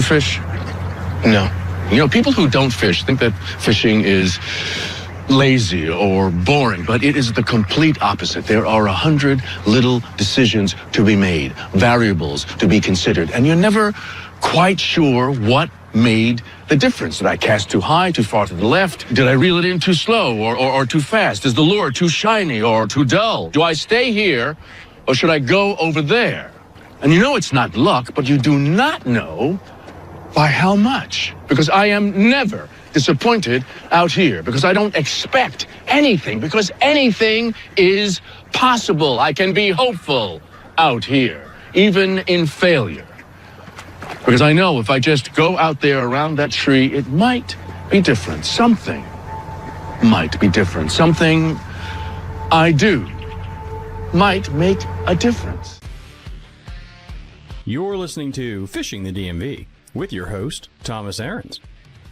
fish? No. You know, people who don't fish think that fishing is lazy or boring, but it is the complete opposite. There are 100 little decisions to be made, variables to be considered, and you're never quite sure what made the difference. Did I cast too high, too far to the left? Did I reel it in too slow or too fast? Is the lure too shiny or too dull? Do I stay here or should I go over there? And you know it's not luck, but you do not know by how much. Because I am never disappointed out here, because I don't expect anything, because anything is possible. I can be hopeful out here, even in failure. Because I know if I just go out there around that tree, it might be different. Something might be different. Something I do might make a difference. You're listening to Fishing the DMV with your host, Thomas Ahrens.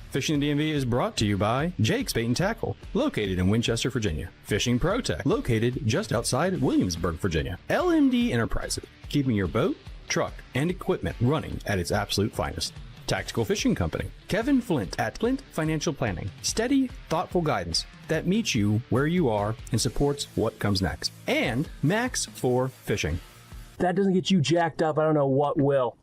Fishing the DMV is brought to you by Jake's Bait and Tackle, located in Winchester, Virginia. Fishing Pro Tech, located just outside Williamsburg, Virginia. LMD Enterprises, keeping your boat, truck, and equipment running at its absolute finest. Tactical Fishing Company, Kevin Flint at Flint Financial Planning. Steady, thoughtful guidance that meets you where you are and supports what comes next. And Max for Fishing. If that doesn't get you jacked up, I don't know what will.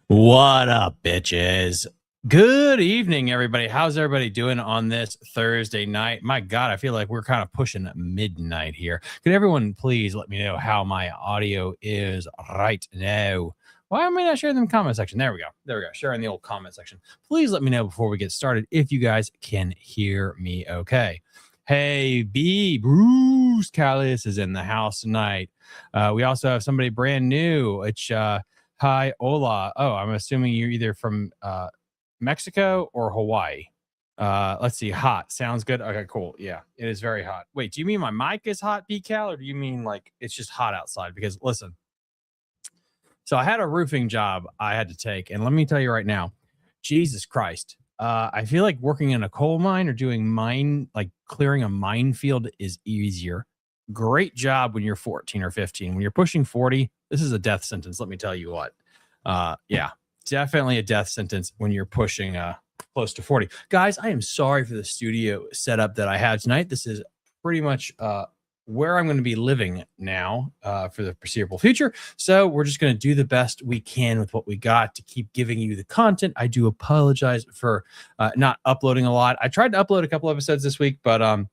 What up, bitches? Good evening, everybody. How's everybody doing on this Thursday night? My God, I feel like we're kind of pushing midnight here. Could everyone please let me know how my audio is right now? Why am I not sharing in the comment section? There we go. There we go. Share in the old comment section. Please let me know before we get started if you guys can hear me okay. Hey, Bruce Callis is in the house tonight. We also have somebody brand new. It's hi, hola. Oh, I'm assuming you're either from Mexico or Hawaii. Let's see. Hot. Sounds good. Okay, cool. Yeah, it is very hot. Wait, do you mean my mic is hot, BCal, or do you mean like it's just hot outside? Because listen, so I had a roofing job I had to take, and let me tell you right now, Jesus Christ. I feel like working in a coal mine or doing like clearing a minefield is easier. Great job when you're 14 or 15. When you're pushing 40, this is a death sentence. Let me tell you what. Yeah, definitely a death sentence when you're pushing close to 40. Guys, I am sorry for the studio setup that I have tonight. This is pretty much where I'm going to be living now for the foreseeable future. So we're just going to do the best we can with what we got to keep giving you the content. I do apologize for not uploading a lot. I tried to upload a couple episodes this week, but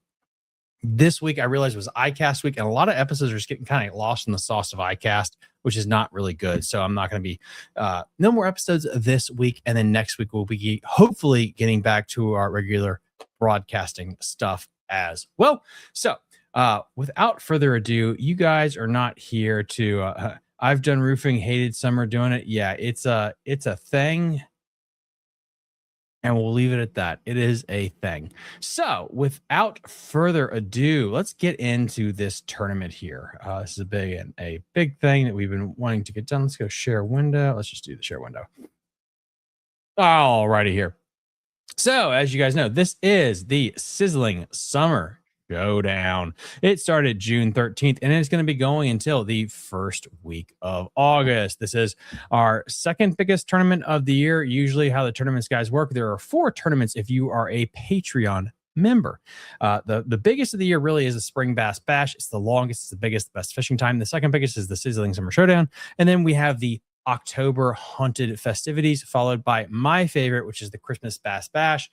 this week I realized it was iCast week, and a lot of episodes are just getting kind of lost in the sauce of iCast, which is not really good. So I'm not going to be no more episodes this week, and then next week we'll be hopefully getting back to our regular broadcasting stuff as well. So without further ado, you guys are not here to I've done roofing, hated summer doing it. Yeah, it's a thing. And we'll leave it at that. It is a thing. So without further ado, let's get into this tournament here. This is a big thing that we've been wanting to get done. Let's go share window. Let's just do the share window. All righty here. So as you guys know, this is the Sizzling Summer Showdown. It started June 13th, and it's going to be going until the first week of August. This is our second biggest tournament of the year. Usually how the tournaments guys work, there are 4 tournaments if you are a Patreon member. The biggest of the year really is the Spring Bass Bash. It's the longest, it's the biggest, the best fishing time. The second biggest is the Sizzling Summer Showdown. And then we have the October Haunted Festivities, followed by my favorite, which is the Christmas Bass Bash.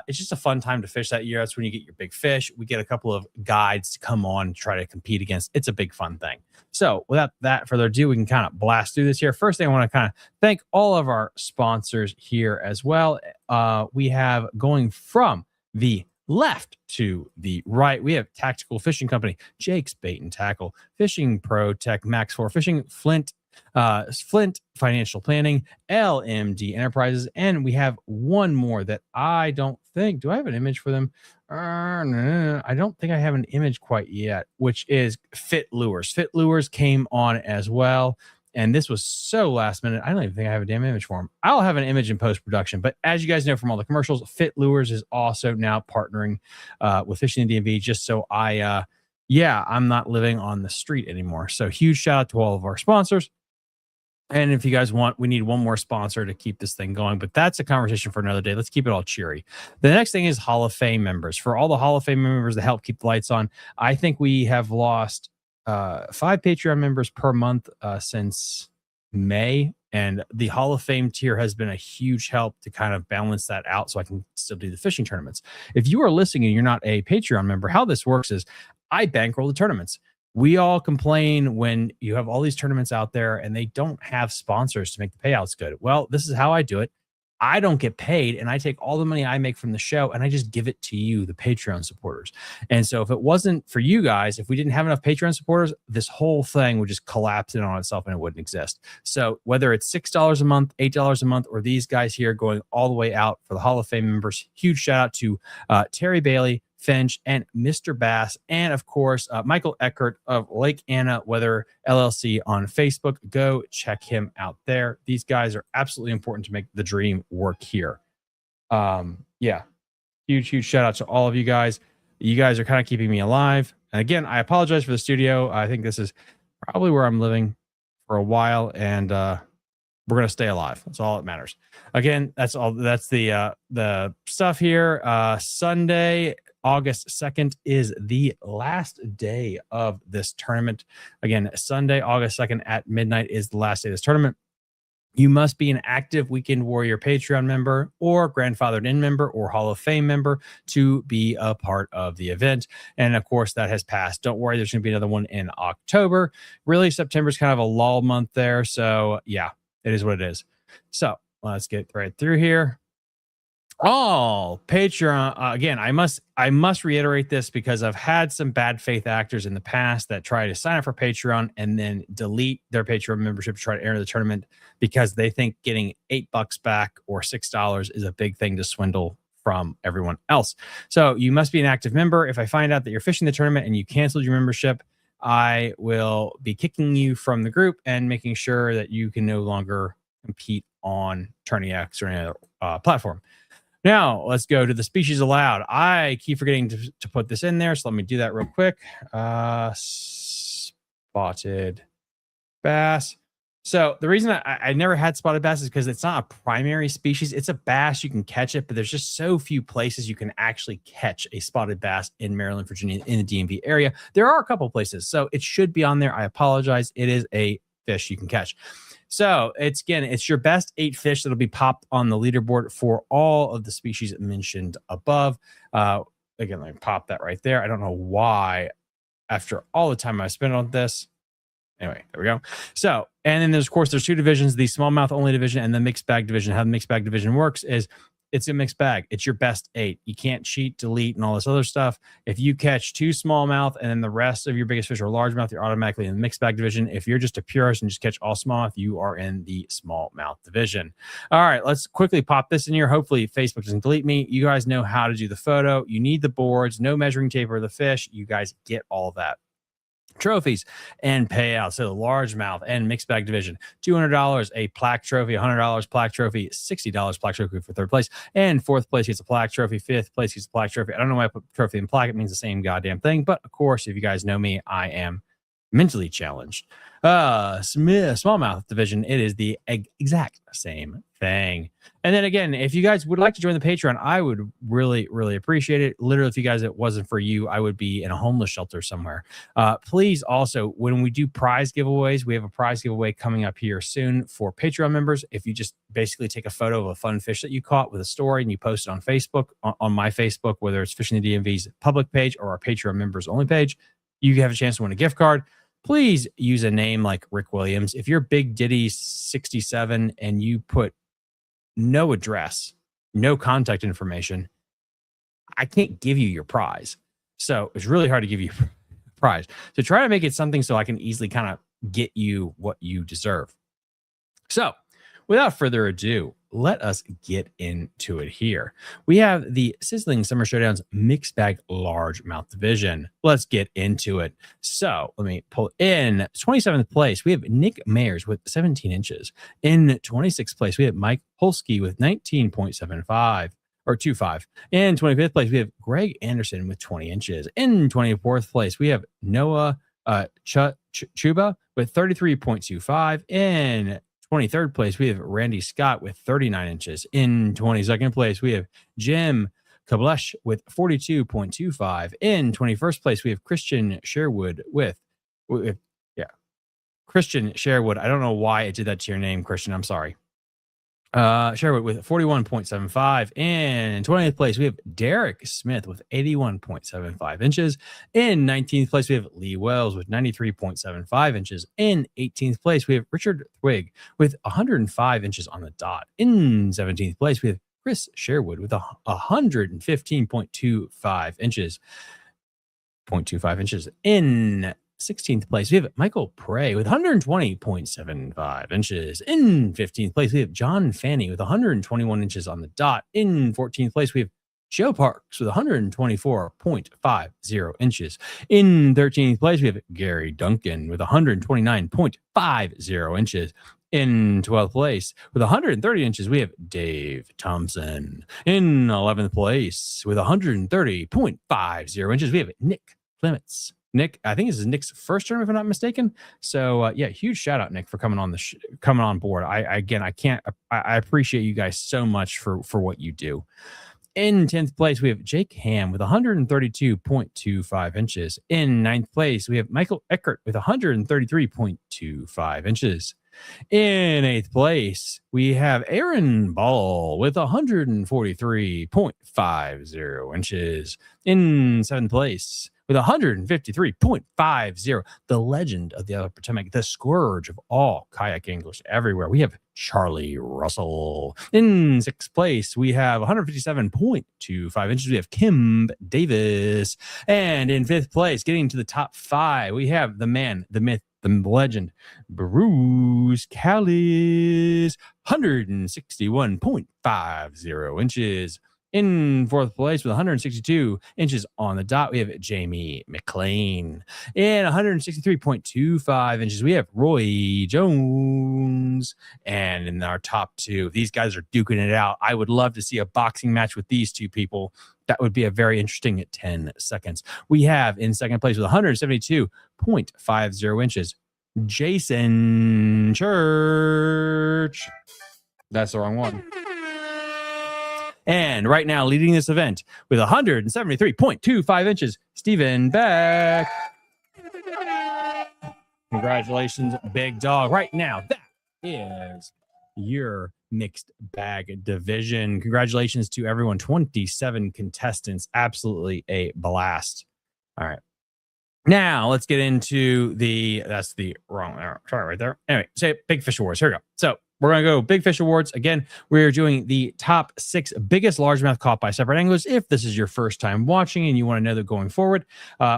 It's just a fun time to fish that year. That's when you get your big fish. We get a couple of guides to come on and try to compete against. It's a big fun thing. So without that further ado, we can kind of blast through this here. First thing, I want to kind of thank all of our sponsors here as well. We have going from the left to the right, we have Tactical Fishing Company, Jake's Bait and Tackle, Fishing Pro Tech, Max for Fishing, Flint Financial Planning, LMD Enterprises, and we have one more that I don't think, do I have an image for them? No, I don't think I have an image quite yet, which is Fit Lures. Fit Lures came on as well, and this was so last minute. I don't even think I have a damn image for them. I'll have an image in post-production, but as you guys know from all the commercials, Fit Lures is also now partnering with Fishing the DMV, just so I yeah, I'm not living on the street anymore. So huge shout out to all of our sponsors. And if you guys want, we need one more sponsor to keep this thing going, but that's a conversation for another day. Let's keep it all cheery. The next thing is Hall of Fame members. For all the Hall of Fame members that help keep the lights on, I think we have lost 5 Patreon members per month since May. And the Hall of Fame tier has been a huge help to kind of balance that out so I can still do the fishing tournaments. If you are listening and you're not a Patreon member, how this works is I bankroll the tournaments. We all complain when you have all these tournaments out there and they don't have sponsors to make the payouts good. Well, this is how I do it. I don't get paid, and I take all the money I make from the show and I just give it to you, the Patreon supporters. And so if it wasn't for you guys, if we didn't have enough Patreon supporters, this whole thing would just collapse in on itself and it wouldn't exist. So whether it's $6 a month, $8 a month, or these guys here going all the way out for the Hall of Fame members, huge shout out to Terry Bailey, Finch, and Mr. Bass, and of course, Michael Eckert of Lake Anna Weather LLC on Facebook. Go check him out there. These guys are absolutely important to make the dream work here. Yeah, huge shout out to all of you guys. You guys are kind of keeping me alive. And again, I apologize for the studio. I think this is probably where I'm living for a while, and we're gonna stay alive. That's all that matters. Again, that's all. That's the stuff here. Sunday, August 2nd is the last day of this tournament. Again, Sunday, August 2nd at midnight is the last day of this tournament. You must be an active Weekend Warrior Patreon member or grandfathered in member or Hall of Fame member to be a part of the event. And of course, that has passed. Don't worry, there's going to be another one in October. Really, September is kind of a lull month there. So yeah, it is what it is. So let's get right through here. Oh, Patreon. Again, I must reiterate this because I've had some bad faith actors in the past that try to sign up for Patreon and then delete their Patreon membership to try to enter the tournament because they think getting $8 back or $6 is a big thing to swindle from everyone else. So you must be an active member. If I find out that you're fishing the tournament and you canceled your membership, I will be kicking you from the group and making sure that you can no longer compete on Tourney X or any other platform. Now, let's go to the species allowed. I keep forgetting to put this in there, so let me do that real quick. Spotted bass. So the reason I never had spotted bass is because it's not a primary species. It's a bass. You can catch it, but there's just so few places you can actually catch a spotted bass in Maryland, Virginia, in the DMV area. There are a couple places, so it should be on there. I apologize. It is a fish you can catch. So it's your best 8 fish that'll be popped on the leaderboard for all of the species mentioned above. Again, let me pop that right there. I don't know why, after all the time I spent on this. Anyway, there we go. So, and then there's 2 divisions, the smallmouth only division and the mixed bag division. How the mixed bag division works is it's a mixed bag. It's your best 8. You can't cheat, delete, and all this other stuff. If you catch 2 smallmouth and then the rest of your biggest fish are largemouth, you're automatically in the mixed bag division. If you're just a purist and just catch all smallmouth, you are in the smallmouth division. All right, let's quickly pop this in here. Hopefully Facebook doesn't delete me. You guys know how to do the photo. You need the boards, no measuring tape or the fish. You guys get all that. Trophies and payouts. So the largemouth and mixed bag division, $200 a plaque trophy, $100 plaque trophy, $60 plaque trophy for 3rd place, and 4th place gets a plaque trophy, 5th place gets a plaque trophy. I don't know why I put trophy and plaque. It means the same goddamn thing, but of course, if you guys know me, I am mentally challenged. Smallmouth division, it is the exact same thing. And then again, if you guys would like to join the Patreon, I would really appreciate it. Literally, if you guys, it wasn't for you, I would be in a homeless shelter somewhere. Please also, when we do prize giveaways, we have a prize giveaway coming up here soon for Patreon members. If you just basically take a photo of a fun fish that you caught with a story and you post it on Facebook, on my Facebook, whether it's Fishing the DMV's public page or our Patreon members only page, you have a chance to win a gift card. Please use a name like Rick Williams. If you're Big Diddy 67 and you put no address, no contact information, I can't give you your prize. So it's really hard to give you a prize. So try to make it something so I can easily kind of get you what you deserve. So without further ado, let us get into it here. We have the Sizzling Summer Showdown's mixed bag largemouth division. Let's get into it. So let me pull in 27th place. We have Nick Mayers with 17 inches. In 26th place, we have Mike Holsky with 19.75. or 25. In 25th place, we have Greg Anderson with 20 inches. In 24th place, we have Noah Chuba with 33.25. In 23rd place, we have Randy Scott with 39 inches. In 22nd place, we have Jim Kablesh with 42.25. In 21st place, we have Christian Sherwood with Christian Sherwood. I don't know why it did that to your name, Christian. I'm sorry. Sherwood with 41.75. In 20th place, we have Derek Smith with 81.75 inches. In 19th place, we have Lee Wells with 93.75 inches. In 18th place, we have Richard Twig with 105 inches on the dot. In 17th place, we have Chris Sherwood with 115.25 inches. 0.25 inches. In 16th place, we have Michael Prey with 120.75 inches. In 15th place, we have John Fanny with 121 inches on the dot. In 14th place, we have Joe Parks with 124.50 inches. In 13th place, we have Gary Duncan with 129.50 inches. In 12th place, with 130 inches, we have Dave Thompson. In 11th place, with 130.50 inches, we have Nick Clements. Nick, I think this is Nick's first term, if I'm not mistaken. So yeah, huge shout out, Nick, for coming on coming on board. I appreciate you guys so much for what you do. In 10th place, we have Jake Ham with 132.25 inches. In 9th place, we have Michael Eckert with 133.25 inches. In 8th place, we have Aaron Ball with 143.50 inches. In 7th place, with 153.50, the legend of the Upper Potomac, the scourge of all kayak anglers everywhere, we have Charlie Russell. In 6th place, we have 157.25 inches. We have Kim Davis. And in 5th place, getting to the top 5, we have the man, the myth, the legend, Bruce Callis, 161.50 inches. In 4th place with 162 inches on the dot, we have Jamie McLean. In 163.25 inches, we have Roy Jones. And in our top 2, these guys are duking it out. I would love to see a boxing match with these two people. That would be a very interesting 10 seconds. We have in 2nd place with 172.50 inches, Jason Church. That's the wrong one. And right now, leading this event with 173.25 inches, Stephen Beck. Congratulations, big dog. Right now, that is your mixed bag division. Congratulations to everyone. 27 contestants. Absolutely a blast. All right. Now, let's get into that's the wrong arrow. Sorry, right there. Anyway, say Big Fish Awards. Here we go. So, we're going to go Big Fish Awards. Again, we're doing the top 6 biggest largemouth caught by separate anglers. If this is your first time watching and you want to know that going forward,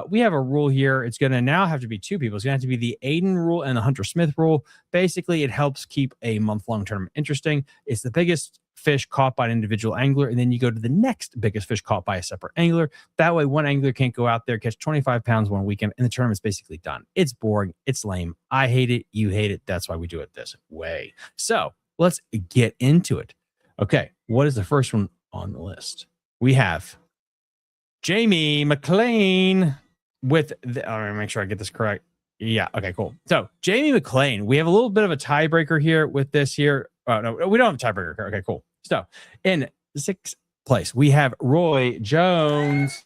we have a rule here. It's going to now have to be 2 people. It's going to have to be the Aiden rule and the Hunter Smith rule. Basically, it helps keep a month-long tournament interesting. It's the biggest fish caught by an individual angler, and then you go to the next biggest fish caught by a separate angler. That way, one angler can't go out there, catch 25 pounds one weekend, and the tournament's basically done. It's boring. It's lame. I hate it. You hate it. That's why we do it this way. So let's get into it. Okay, what is the first one on the list? We have Jamie McLean with all right, make sure I get this correct. Yeah, okay, cool. So Jamie McLean, we have a little bit of a tiebreaker here with this here. No, we don't have a tiebreaker. Okay, cool. So in 6th place, we have Roy Jones.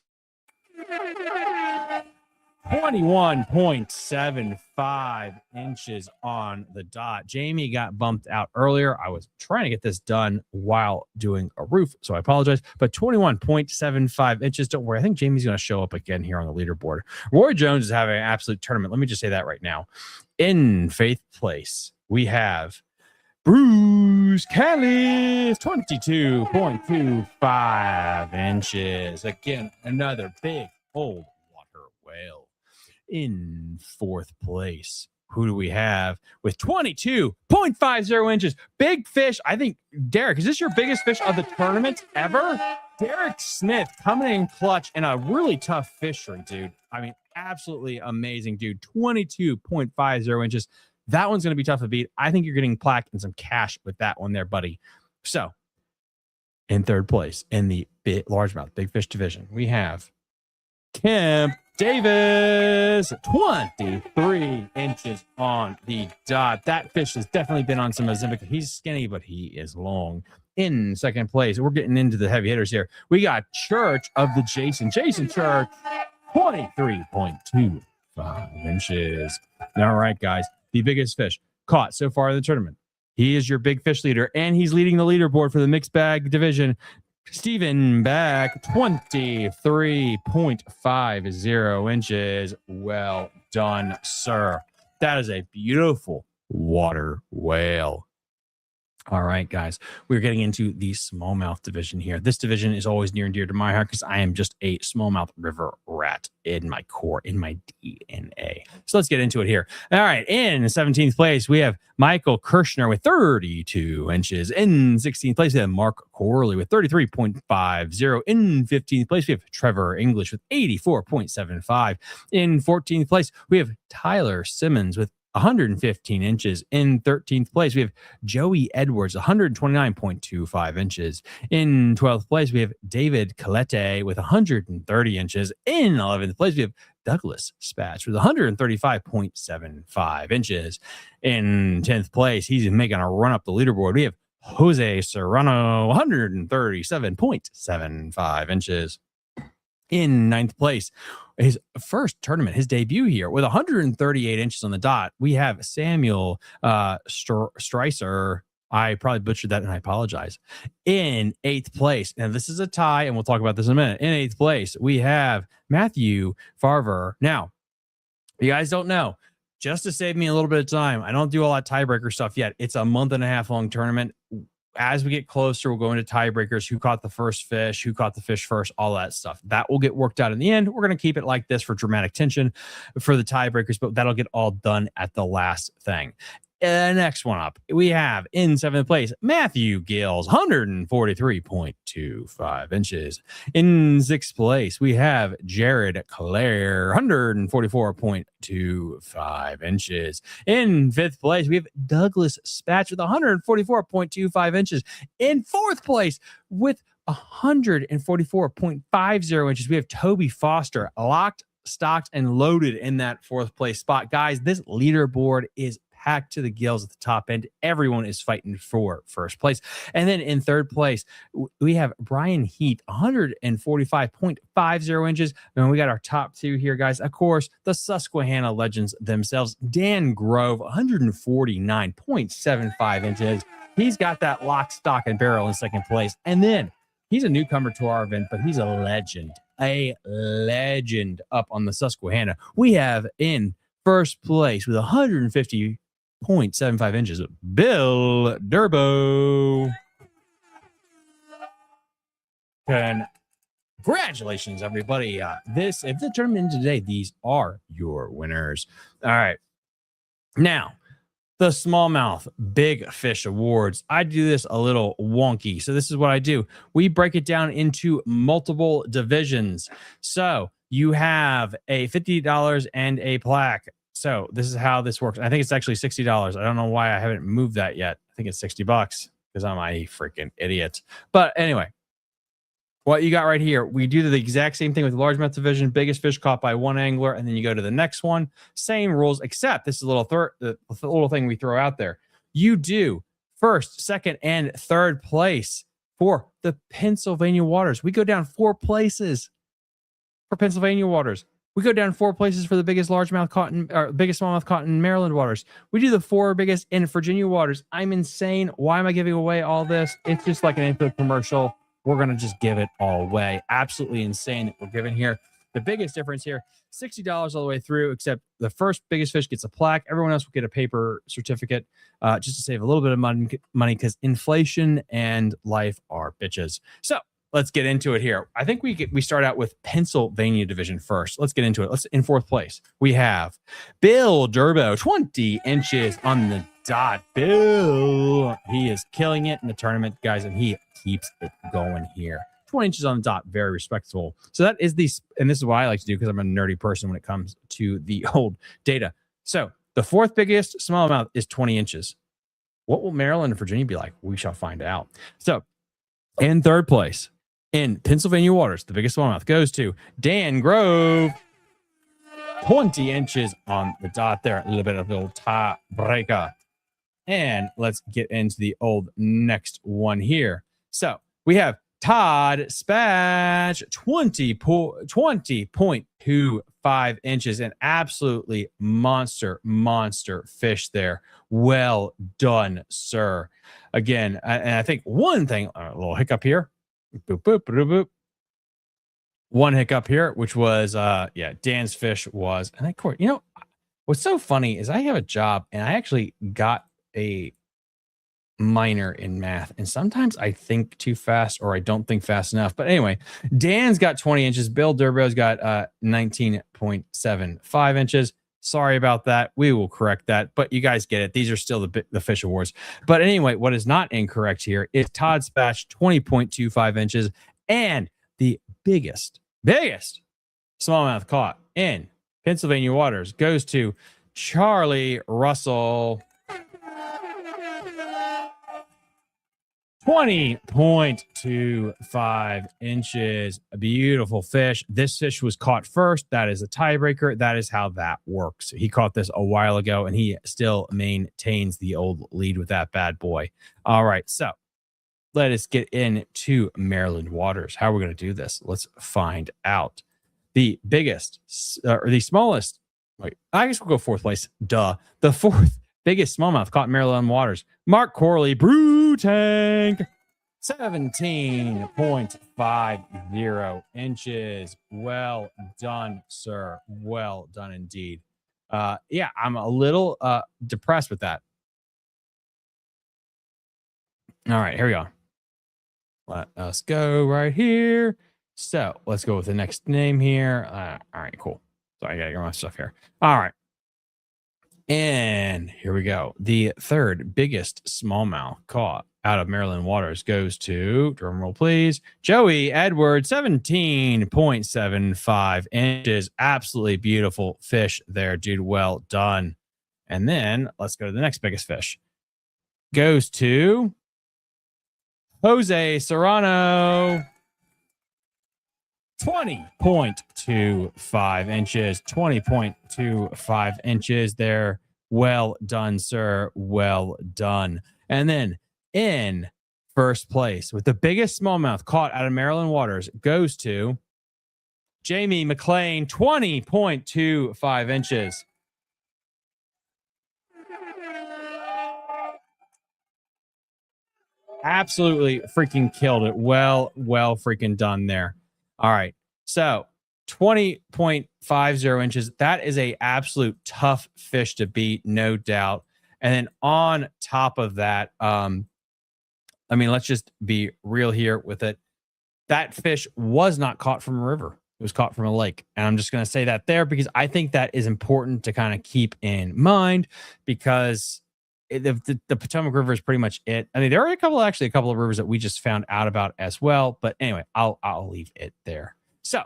21.75 inches on the dot. Jamie got bumped out earlier. I was trying to get this done while doing a roof, so I apologize. But 21.75 inches. Don't worry. I think Jamie's going to show up again here on the leaderboard. Roy Jones is having an absolute tournament. Let me just say that right now. In 5th place, we have Bruce Callis, 22.25 inches. Again, another big old water whale. In 4th place, who do we have with 22.50 inches? Big fish. I think, Derek, is this your biggest fish of the tournament ever? Derek Smith coming in clutch in a really tough fishery, dude. I mean, absolutely amazing, dude. 22.50 inches. That one's going to be tough to beat. I think you're getting plaque and some cash with that one there, buddy. So In third place in the largemouth big fish division, we have Kemp Davis, 23 inches on the dot. That fish has definitely been on some Ozempic. He's skinny, but he is long. In second place, we're getting into the heavy hitters here. We got Church of the Jason Church, 23.25 inches. All right, guys, the biggest fish caught so far in the tournament. He is your big fish leader, and he's leading the leaderboard for the mixed bag division. Stephen Beck, 23.50 inches. Well done, sir. That is a beautiful water whale. All right, guys, we're getting into the smallmouth division here. This division is always near and dear to my heart because I am just a smallmouth river rat in my core, in my DNA. So let's get into it here. All right, in 17th place, we have Michael Kirshner with 32 inches. In 16th place, we have Mark Corley with 33.50. In 15th place, we have Trevor English with 84.75. In 14th place, we have Tyler Simmons with 115 inches. In 13th place, we have Joey Edwards, 129.25 inches. In 12th place, we have David Colette with 130 inches. In 11th place, we have Douglas Spatch with 135.75 inches. In 10th place, he's making a run up the leaderboard. We have Jose Serrano, 137.75 inches. In 9th place, his first tournament, his debut here with 138 inches on the dot, we have Samuel Streiser. I probably butchered that and I apologize. In 8th place, and this is a tie, and we'll talk about this in a minute. In 8th place, we have Matthew Farver. Now, you guys don't know, just to save me a little bit of time, I don't do all that tiebreaker stuff yet. It's a month-and-a-half long tournament. As we get closer, we'll go into tiebreakers, who caught the first fish, who caught the fish first, all that stuff. That will get worked out in the end. We're going to keep it like this for dramatic tension for the tiebreakers, but that'll get all done at the last thing. Next one up, we have in 7th place, Matthew Gills, 143.25 inches. In 6th place, we have Jared Clare, 144.25 inches. In 5th place, we have Douglas Spatch with 144.25 inches. In 4th place, with 144.50 inches, we have Toby Foster, locked, stocked, and loaded in that 4th place spot. Guys, this leaderboard is packed to the gills at the top end. Everyone is fighting for first place. And then in 3rd place, we have Brian Heath, 145.50 inches. And we got our top 2 here, guys. Of course, the Susquehanna legends themselves. Dan Grove, 149.75 inches. He's got that lock, stock, and barrel in 2nd place. And then he's a newcomer to our event, but he's a legend up on the Susquehanna. We have in 1st place with 150.75 inches, Bill Durbo. Congratulations, everybody. If the tournament today, these are your winners. All right. Now, the smallmouth big fish awards. I do this a little wonky. So this is what I do. We break it down into multiple divisions. So you have a $50 and a plaque. So this is how this works. I think it's actually $60. I don't know why I haven't moved that yet. I think it's $60 because I'm a freaking idiot. But anyway, what you got right here, we do the exact same thing with the largemouth division, biggest fish caught by one angler, and then you go to the next one. Same rules, except this is a little the little thing we throw out there. You do 1st, 2nd, and 3rd place for the Pennsylvania waters. We go down 4 places for Pennsylvania waters. We go down 4 places for the biggest largemouth caught in, or biggest smallmouth caught in Maryland waters. We do the 4 biggest in Virginia waters. I'm insane. Why am I giving away all this? It's just like an input commercial. We're going to just give it all away. Absolutely insane that we're giving here. The biggest difference here, $60 all the way through, except the first biggest fish gets a plaque. Everyone else will get a paper certificate just to save a little bit of money because inflation and life are bitches. So let's get into it here. I think we start out with Pennsylvania division first. Let's get into it. In 4th place, we have Bill Durbo, 20 inches on the dot. Bill, he is killing it in the tournament, guys, and he keeps it going here. 20 inches on the dot, very respectable. So that is and this is what I like to do because I'm a nerdy person when it comes to the old data. So the 4th biggest smallmouth is 20 inches. What will Maryland and Virginia be like? We shall find out. So In third place, in Pennsylvania waters, the biggest smallmouth goes to Dan Grove. 20 inches on the dot there. A little bit of a little tie breaker. And let's get into the old next one here. So we have Todd Spatch, 20.25 inches, an absolutely monster fish there. Well done, sir. Again, and I think one thing, a little hiccup here. Boop, boop, boop, boop. One hiccup here, which was, Dan's fish was, and of course, what's so funny is I have a job and I actually got a minor in math, and sometimes I think too fast or I don't think fast enough. But anyway, Dan's got 20 inches. Bill Durbo's got 19.75 inches. Sorry about that. We will correct that, but you guys get it. These are still the fish awards. But anyway, what is not incorrect here is Todd Spatch, 20.25 inches, and the biggest smallmouth caught in Pennsylvania waters goes to Charlie Russell. 20.25 inches. A beautiful fish. This fish was caught first. That is a tiebreaker. That is how that works. He caught this a while ago, and he still maintains the old lead with that bad boy. All right, so let us get into Maryland waters. How are we going to do this? Let's find out. The biggest, or the smallest, wait, I guess we'll go fourth place. Duh. The fourth biggest smallmouth caught in Maryland waters. Mark Corley, Brew Tank, 17.50 inches. Well done, sir. Well done indeed. I'm a little depressed with that. All right, here we go. Let us go right here. So let's go with the next name here. All right, cool. So I got to get my stuff here. All right. And here we go. The third biggest smallmouth caught out of Maryland waters goes to, drum roll please, Joey Edwards, 17.75 inches. Absolutely beautiful fish there, dude. Well done. And then let's go to the next biggest fish. Goes to Jose Serrano, 20.25 inches. 20.25 inches there. Well done, sir. Well done. And then in first place with the biggest smallmouth caught out of Maryland waters goes to Jamie McLean, 20.25 inches. Absolutely freaking killed it. Well freaking done there. All right. So 20.50 inches. That is a absolute tough fish to beat, no doubt. And then on top of that, let's just be real here with it. That fish was not caught from a river. It was caught from a lake. And I'm just going to say that there because I think that is important to kind of keep in mind because the Potomac River is pretty much it. I mean, there are a couple of rivers that we just found out about as well. But anyway, I'll leave it there. So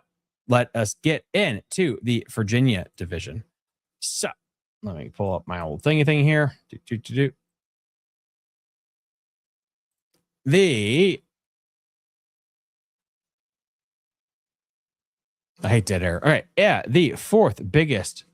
let us get into the Virginia division. So let me pull up my old thing here. I hate dead air. All right. Yeah. The fourth biggest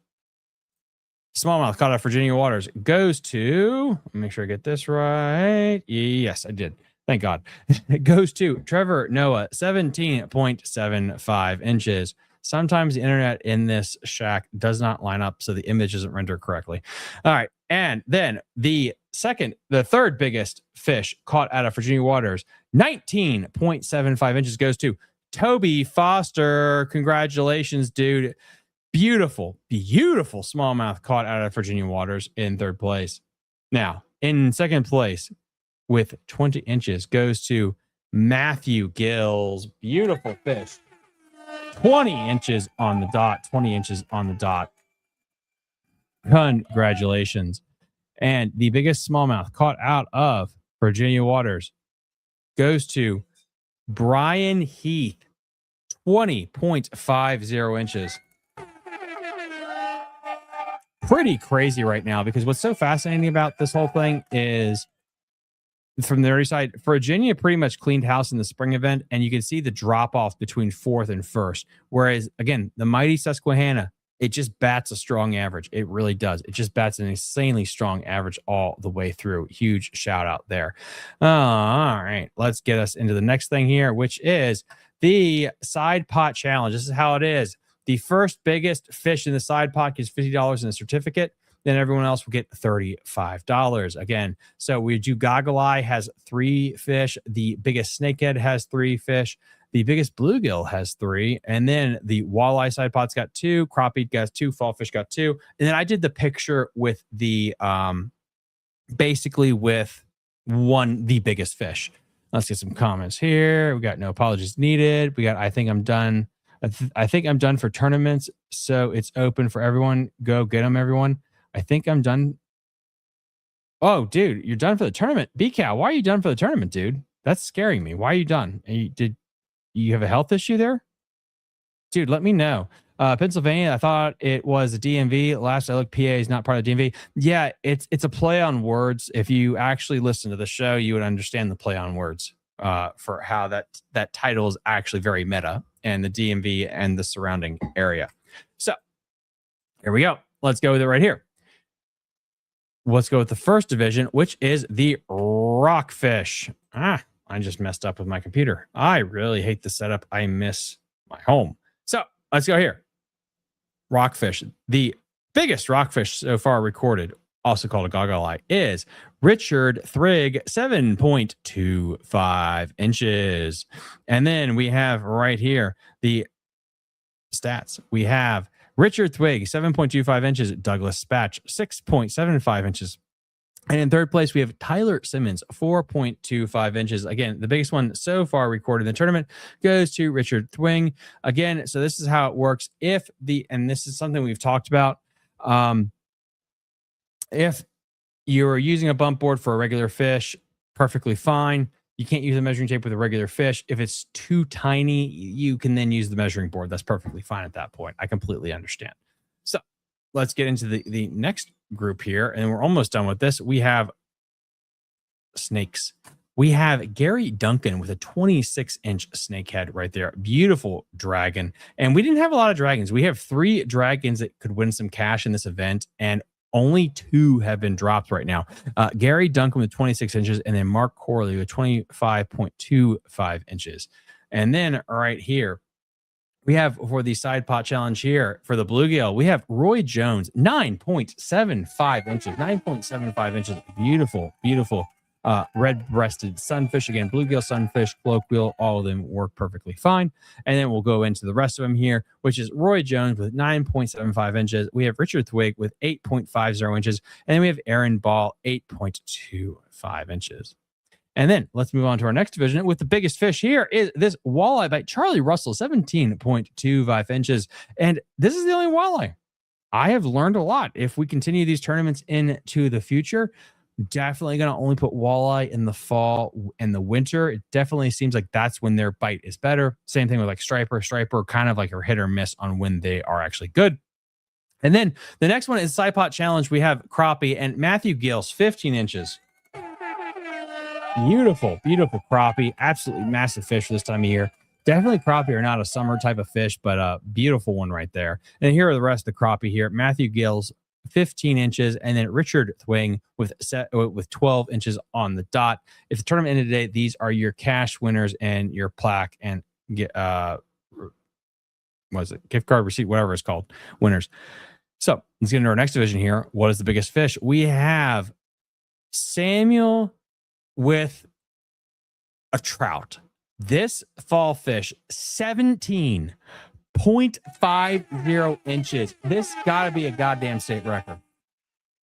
smallmouth caught out of Virginia waters goes to, make sure I get this right. Yes, I did. Thank God. It goes to Trevor Noah, 17.75 inches. Sometimes the internet in this shack does not line up, so the image isn't rendered correctly. All right. And then the third biggest fish caught out of Virginia waters, 19.75 inches, goes to Toby Foster. Congratulations, dude. Beautiful smallmouth caught out of Virginia waters in third place. Now, in second place with 20 inches goes to Matthew Gills. Beautiful fish. 20 inches on the dot. Congratulations. And the biggest smallmouth caught out of Virginia waters goes to Brian Heath. 20.50 inches. Pretty crazy right now because what's so fascinating about this whole thing is from the early side, Virginia pretty much cleaned house in the spring event, and you can see the drop off between fourth and first. Whereas, again, the mighty Susquehanna, it just bats a strong average. It really does. It just bats an insanely strong average all the way through. Huge shout out there. All right, let's get us into the next thing here, which is the side pot challenge. This is how it is. The first biggest fish in the side pot gets $50 in a certificate. Then everyone else will get $35. Again, so we do goggle eye has 3 fish. The biggest snakehead has 3 fish. The biggest bluegill has 3. And then the walleye side pot's got 2. Crappie got 2. Fall fish got 2. And then I did the picture with the basically with the biggest fish. Let's get some comments here. We got no apologies needed. We got I think I'm done. I think I'm done for tournaments. So it's open for everyone. Go get them, everyone. I think I'm done. Oh, dude, you're done for the tournament. B-Cow, why are you done for the tournament, dude? That's scaring me. Why are you done? Did you have a health issue there? Dude, let me know. Pennsylvania, I thought it was a DMV. Last I looked, PA is not part of the DMV. Yeah, it's a play on words. If you actually listen to the show, you would understand the play on words for how that title is actually very meta and the DMV and the surrounding area. So here we go. Let's go with it right here. Let's go with the first division, which is the rockfish. I just messed up with my computer. I really hate the setup. I miss my home. So let's go here. Rockfish. The biggest rockfish so far recorded, also called a goggle eye, is Richard Thwig, 7.25 inches. And then we have right here the stats. We have Richard Thwig, 7.25 inches. Douglas Spatch, 6.75 inches. And in third place, we have Tyler Simmons, 4.25 inches. Again, the biggest one so far recorded in the tournament goes to Richard Thwig. Again, so this is how it works. And this is something we've talked about. If you're using a bump board for a regular fish, perfectly fine. You can't use a measuring tape with a regular fish. If it's too tiny, you can then use the measuring board. That's perfectly fine at that point. I completely understand. So let's get into the next group here. And we're almost done with this. We have snakes. We have Gary Duncan with a 26-inch snakehead right there. Beautiful dragon. And we didn't have a lot of dragons. We have 3 dragons that could win some cash in this event. And only 2 have been dropped right now. Gary Duncan with 26 inches, and then Mark Corley with 25.25 inches. And then right here, we have for the side pot challenge here for the bluegill, we have Roy Jones, 9.75 inches. 9.75 inches. Beautiful, beautiful red-breasted sunfish. Again, bluegill, sunfish, colloquial, all of them work perfectly fine. And then we'll go into the rest of them here, which is Roy Jones with 9.75 inches. We have Richard Thwig with 8.50 inches. And then we have Aaron Ball, 8.25 inches. And then let's move on to our next division. With the biggest fish here is this walleye by Charlie Russell, 17.25 inches. And this is the only walleye. I have learned a lot. If we continue these tournaments into the future, definitely going to only put walleye in the fall and the winter. It definitely seems like that's when their bite is better. Same thing with like striper kind of like a hit or miss on when they are actually good. And then the next one is side pot challenge. We have crappie and Matthew Gills, 15 inches. Beautiful, beautiful crappie. Absolutely massive fish for this time of year. Definitely crappie are not a summer type of fish, but a beautiful one right there. And here are the rest of the crappie here. Matthew Gills, 15 inches, and then Richard Thwig with 12 inches on the dot. If the tournament ended today, these are your cash winners and your plaque and get gift card receipt, whatever it's called, winners. So let's get into our next division here. What is the biggest fish? We have Samuel with a trout. This fall fish, 17.50 inches. This gotta be a goddamn state record.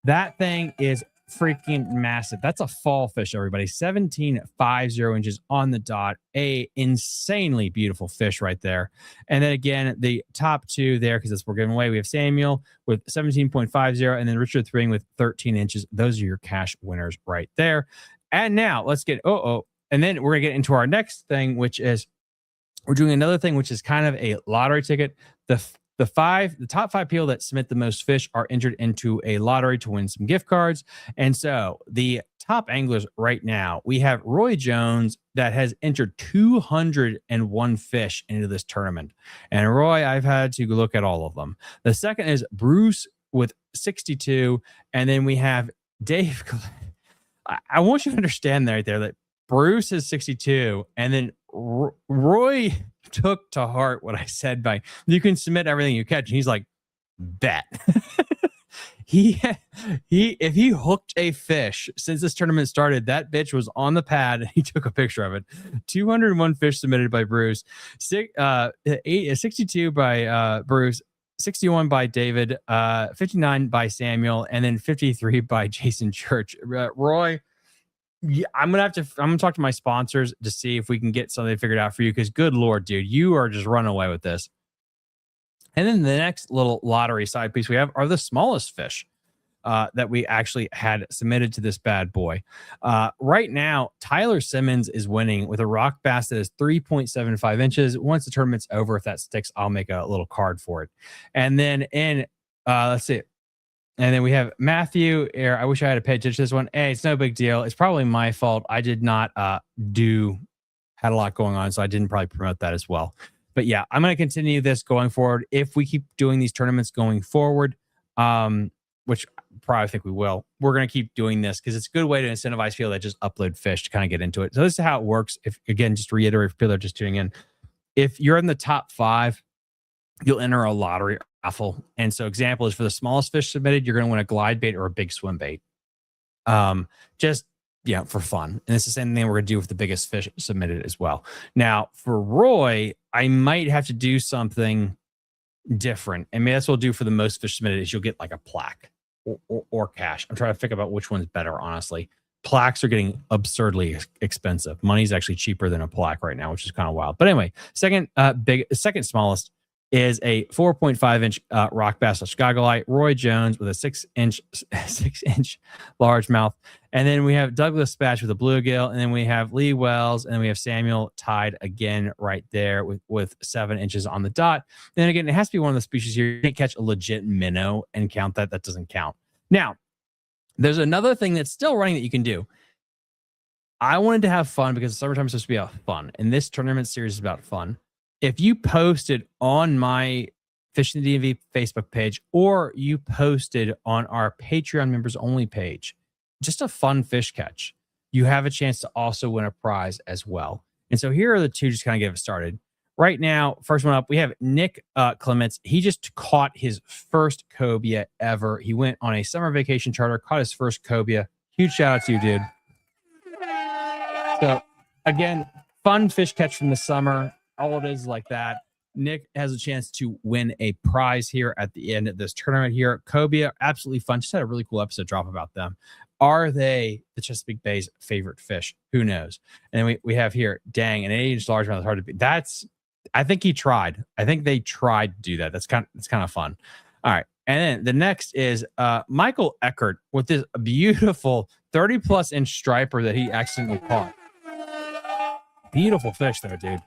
That thing is freaking massive. That's a fall fish, everybody. 17.50 inches on the dot. A insanely beautiful fish right there. And then again, the top 2 there, because that's what we're giving away. We have Samuel with 17.50 and then Richard Thwig with 13 inches. Those are your cash winners right there. And now let's get and then we're gonna get into our next thing, which is we're doing another thing, which is kind of a lottery ticket. The The top 5 people that submit the most fish are entered into a lottery to win some gift cards. And so the top anglers right now, we have Roy Jones that has entered 201 fish into this tournament. And Roy, I've had to look at all of them. The second is Bruce with 62. And then we have Dave. I want you to understand right there that Bruce is 62. And then Roy took to heart what I said by, you can submit everything you catch. And he's like, bet. If he hooked a fish since this tournament started, that bitch was on the pad and he took a picture of it. 201 fish submitted by Bruce, 62 by Bruce, 61 by David, 59 by Samuel, and then 53 by Jason Church. Roy, yeah, I'm gonna talk to my sponsors to see if we can get something figured out for you, because good Lord, dude, you are just running away with this. And then the next little lottery side piece we have are the smallest fish that we actually had submitted to this bad boy. Right now, Tyler Simmons is winning with a rock bass that is 3.75 inches. Once the tournament's over, if that sticks, I'll make a little card for it. And then let's see. And then we have Matthew. I wish I had paid attention to this one. Hey, it's no big deal. It's probably my fault. I did not had a lot going on, so I didn't probably promote that as well. But yeah, I'm going to continue this going forward. If we keep doing these tournaments going forward, which probably think we will, we're going to keep doing this because it's a good way to incentivize people that just upload fish to kind of get into it. So this is how it works. If, again, just to reiterate for people that are just tuning in, if you're in the top 5, you'll enter a lottery raffle. And so example is for the smallest fish submitted, you're going to win a glide bait or a big swim bait. Just for fun. And it's the same thing we're going to do with the biggest fish submitted as well. Now for Roy, I might have to do something different. And maybe that's what we'll do for the most fish submitted is you'll get like a plaque or cash. I'm trying to think about which one's better, honestly. Plaques are getting absurdly expensive. Money's actually cheaper than a plaque right now, which is kind of wild. But anyway, second smallest is a 4.5 inch rock bass or Skagolite. Roy Jones with a 6 inch largemouth. And then we have Douglas Spatch with a bluegill. And then we have Lee Wells. And then we have Samuel tied again right there with 7 inches on the dot. And then again, it has to be one of the species here. You can't catch a legit minnow and count that. That doesn't count. Now, there's another thing that's still running that you can do. I wanted to have fun because summertime is supposed to be about fun. And this tournament series is about fun. If you posted on my Fishing the DMV Facebook page, or you posted on our Patreon members only page, just a fun fish catch, you have a chance to also win a prize as well. And so here are the two, just kind of get it started. Right now, first one up, we have Nick Clements. He just caught his first cobia ever. He went on a summer vacation charter, caught his first cobia. Huge shout out to you, dude. So again, fun fish catch from the summer. All it is like that. Nick has a chance to win a prize here at the end of this tournament here. Cobia, absolutely fun. Just had a really cool episode drop about them. Are they the Chesapeake Bay's favorite fish? Who knows? And then we have here, dang, an 8-inch largemouth is hard to beat. I think he tried. I think they tried to do that. It's kind of fun. All right. And then the next is Michael Eckert with this beautiful 30+ inch striper that he accidentally caught. Beautiful fish there, dude,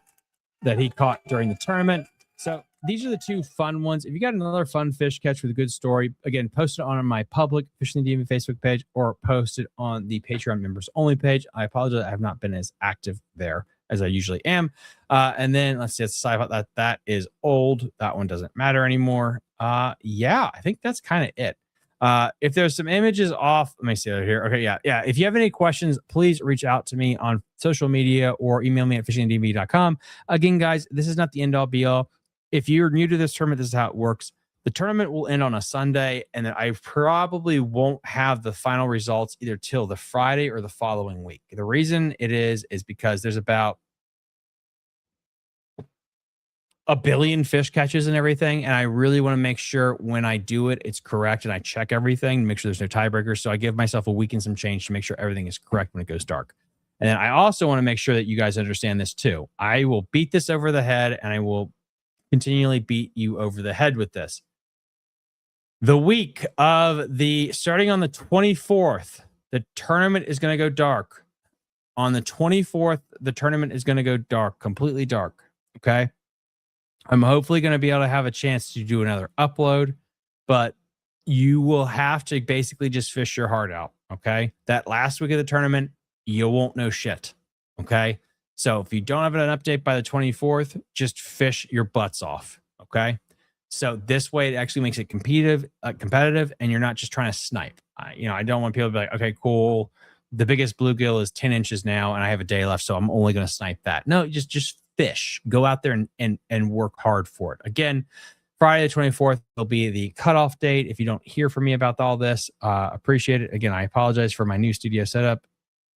that he caught during the tournament. So these are the two fun ones. If you got another fun fish catch with a good story, again, post it on my public Fishing the DMV Facebook page or post it on the Patreon members only page. I apologize. I have not been as active there as I usually am. And then let's see, let's decide about that. That is old. That one doesn't matter anymore. Yeah, I think that's kind of it. If there's some images off, let me see over here. Okay, yeah. If you have any questions, please reach out to me on social media or email me at fishingdmv.com. Again, guys, this is not the end all be all. If you're new to this tournament, this is how it works. The tournament will end on a Sunday, and then I probably won't have the final results either till the Friday or the following week. The reason it is because there's about a billion fish catches and everything. And I really want to make sure when I do it, it's correct. And I check everything to make sure there's no tiebreakers. So I give myself a week and some change to make sure everything is correct when it goes dark. And then I also want to make sure that you guys understand this too. I will beat this over the head, and I will continually beat you over the head with this. The week of starting on the 24th, the tournament is going to go dark. On the 24th, the tournament is going to go dark, completely dark. Okay. I'm hopefully going to be able to have a chance to do another upload, but you will have to basically just fish your heart out. Okay. That last week of the tournament, you won't know shit. Okay. So if you don't have an update by the 24th, just fish your butts off. Okay. So this way it actually makes it competitive, and you're not just trying to snipe. I don't want people to be like, okay, cool. The biggest bluegill is 10 inches now and I have a day left, so I'm only going to snipe that. No, just fish. Go out there and work hard for it. Again, Friday the 24th will be the cutoff date. If you don't hear from me about all this, appreciate it. Again, I apologize for my new studio setup.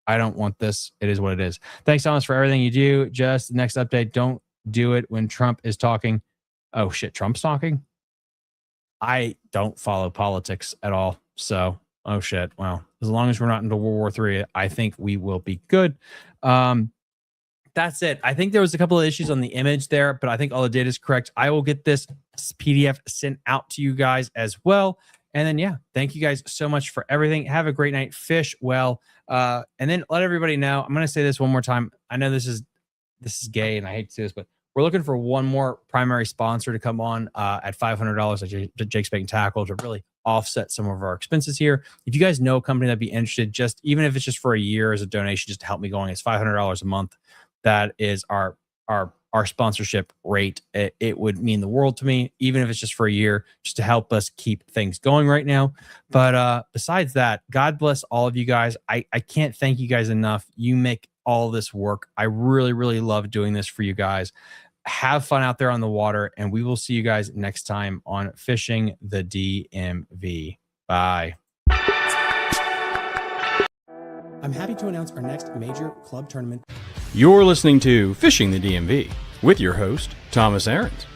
I don't want this. It is what it is. Thanks, Thomas, for everything you do. Just the next update, don't do it when Trump is talking. Oh, shit, Trump's talking? I don't follow politics at all. So, oh, shit. Well, as long as we're not into World War III, I think we will be good. That's it. I think there was a couple of issues on the image there, but I think all the data is correct. I will get this PDF sent out to you guys as well. And then, yeah, thank you guys so much for everything. Have a great night. Fish well. And then let everybody know. I'm going to say this one more time. I know this is gay and I hate to say this, but we're looking for one more primary sponsor to come on at $500 at Jake's Bait and Tackle to really offset some of our expenses here. If you guys know a company that'd be interested, just even if it's just for a year as a donation, just to help me going, it's $500 a month. That is our sponsorship rate. It would mean the world to me, even if it's just for a year, just to help us keep things going right now. But besides that, God bless all of you guys. I can't thank you guys enough. You make all this work. I really, really love doing this for you guys. Have fun out there on the water, and we will see you guys next time on Fishing the DMV. Bye. I'm happy to announce our next major club tournament. You're listening to Fishing the DMV with your host, Thomas Ahrens.